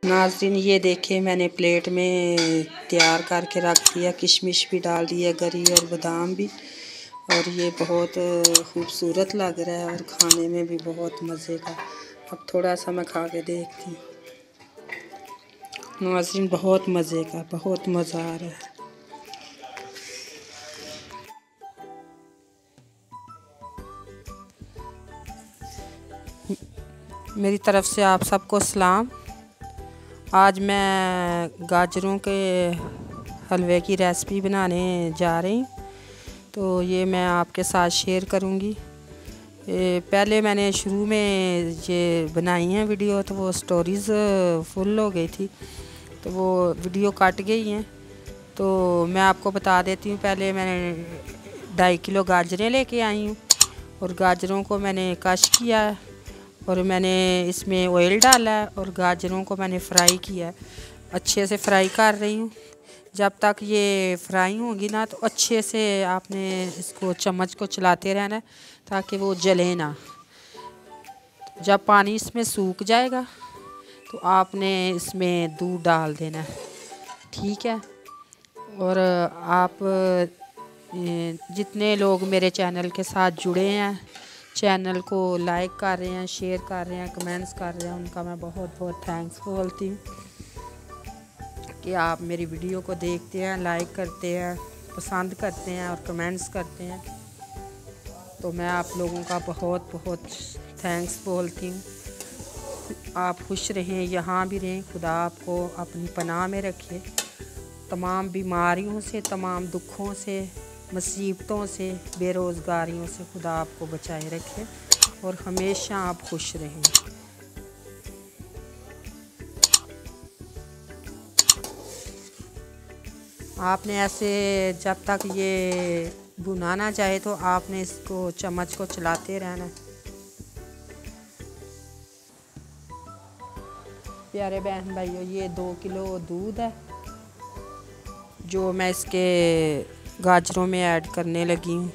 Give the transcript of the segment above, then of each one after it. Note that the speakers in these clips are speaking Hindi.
नाज़रीन ये देखिए मैंने प्लेट में तैयार करके रख दिया, किशमिश भी डाल दिया, गरी और बादाम भी, और ये बहुत खूबसूरत लग रहा है और खाने में भी बहुत मज़े का। अब थोड़ा सा मैं खा के देखती हूँ। नाज़रीन बहुत मज़े का, बहुत मज़ा आ रहा है। मेरी तरफ़ से आप सबको सलाम। आज मैं गाजरों के हलवे की रेसिपी बनाने जा रही हूँ, तो ये मैं आपके साथ शेयर करूँगी। पहले मैंने शुरू में ये बनाई है वीडियो, तो वो स्टोरीज़ फुल हो गई थी, तो वो वीडियो कट गई हैं। तो मैं आपको बता देती हूँ। पहले मैंने 2.5 किलो गाजरें लेके आई हूँ और गाजरों को मैंने कश किया है और मैंने इसमें ऑयल डाला है और गाजरों को मैंने फ्राई किया है। अच्छे से फ्राई कर रही हूँ। जब तक ये फ्राई होगी ना, तो अच्छे से आपने इसको चम्मच को चलाते रहना है ताकि वो जले ना। जब पानी इसमें सूख जाएगा तो आपने इसमें दूध डाल देना है, ठीक है। और आप जितने लोग मेरे चैनल के साथ जुड़े हैं, चैनल को लाइक कर रहे हैं, शेयर कर रहे हैं, कमेंट्स कर रहे हैं, उनका मैं बहुत बहुत थैंक्स बोलती हूँ कि आप मेरी वीडियो को देखते हैं, लाइक करते हैं, पसंद करते हैं और कमेंट्स करते हैं। तो मैं आप लोगों का बहुत बहुत थैंक्स बोलती हूँ। आप खुश रहें, यहाँ भी रहें, खुदा आपको अपनी पनाह में रखे। तमाम बीमारियों से, तमाम दुखों से, मुसीबतों से, बेरोज़गारियों से खुदा आपको बचाए रखे और हमेशा आप खुश रहें। आपने ऐसे जब तक ये भुना ना जाए तो आपने इसको चम्मच को चलाते रहना। प्यारे बहन भाइयों, ये 2 किलो दूध है जो मैं इसके गाजरों में ऐड करने लगी हूँ।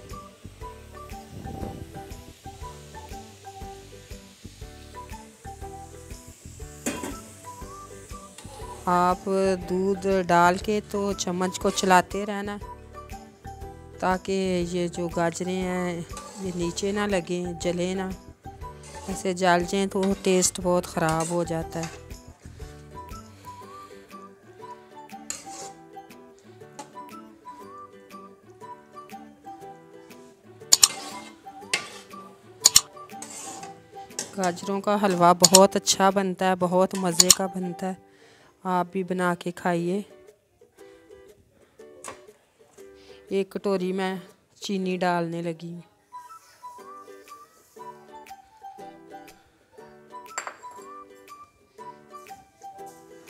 आप दूध डाल के तो चम्मच को चलाते रहना ताकि ये जो गाजरें हैं ये नीचे ना लगें, जले ना। ऐसे जल जाएं तो टेस्ट बहुत ख़राब हो जाता है। गाजरों का हलवा बहुत अच्छा बनता है, बहुत मज़े का बनता है। आप भी बना के खाइए। एक कटोरी में चीनी डालने लगी।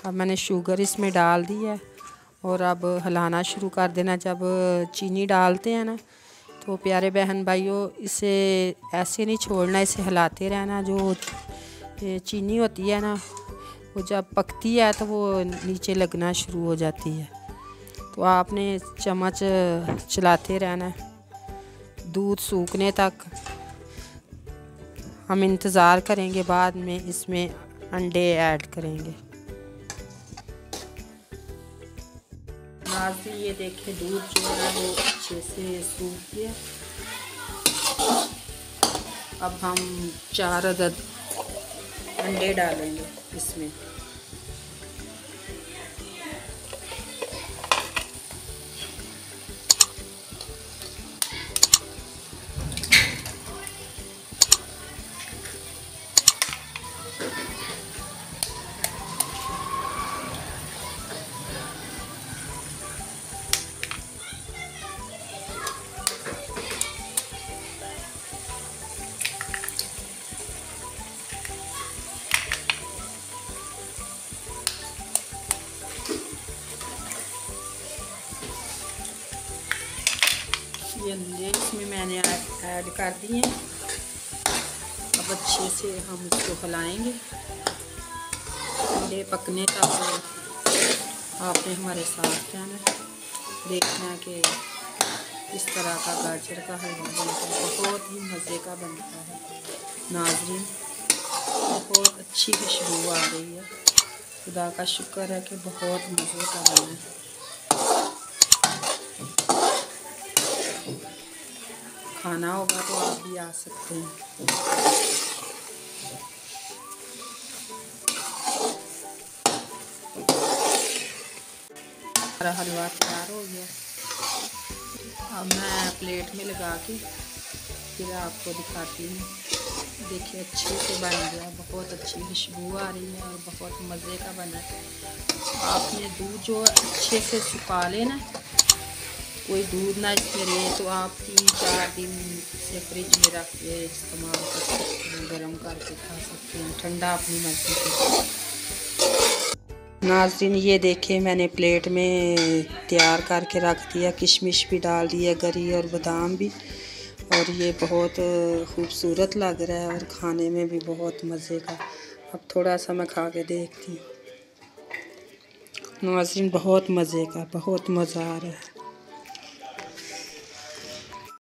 अब मैंने शुगर इसमें डाल दी है और अब हिलाना शुरू कर देना। जब चीनी डालते हैं ना तो प्यारे बहन भाइयों, इसे ऐसे नहीं छोड़ना, इसे हिलाते रहना। जो चीनी होती है ना, वो जब पकती है तो वो नीचे लगना शुरू हो जाती है, तो आपने चम्मच चलाते रहना है दूध सूखने तक। हम इंतज़ार करेंगे, बाद में इसमें अंडे ऐड करेंगे। नाज़रीन ये देखिए दूध जो है वो अच्छे से सूख गया। अब हम 4 अदद अंडे डालेंगे इसमें। ये अंडे इसमें मैंने ऐड कर दिए। अब अच्छे से हम इसको हिलाएंगे अंडे पकने तक। आपने हमारे साथ रहना, देखना कि इस तरह का गाजर का हलवा बनता है, बहुत ही मज़े का बनता है। नाज़रीन बहुत अच्छी खुशबू आ रही है। खुदा का शुक्र है कि बहुत मज़े का बना है। खाना होगा तो आप भी आ सकते हैं। हमारा हलवा तैयार हो गया। अब मैं प्लेट में लगा के फिर आपको दिखाती हूँ। देखिए अच्छे से बन गया, बहुत अच्छी खुशबू आ रही है और बहुत मज़े का बना है। आपने दूध जो अच्छे से सुखा लेना, कोई दूध ना इसमें रहे, तो आप 3-4 दिन से फ्रिज में रख के इस्तेमाल कर सकते हैं, गर्म करके खा सकते हैं, ठंडा अपनी मर्ज़ी से। नाज़रीन ये देखिए मैंने प्लेट में तैयार करके रख दिया, किशमिश भी डाल दिया, गरी और बादाम भी, और ये बहुत खूबसूरत लग रहा है और खाने में भी बहुत मज़े का। अब थोड़ा सा मैं खा के देखती हूँ। नाज़रीन बहुत मज़े का, बहुत मज़ा आ रहा है।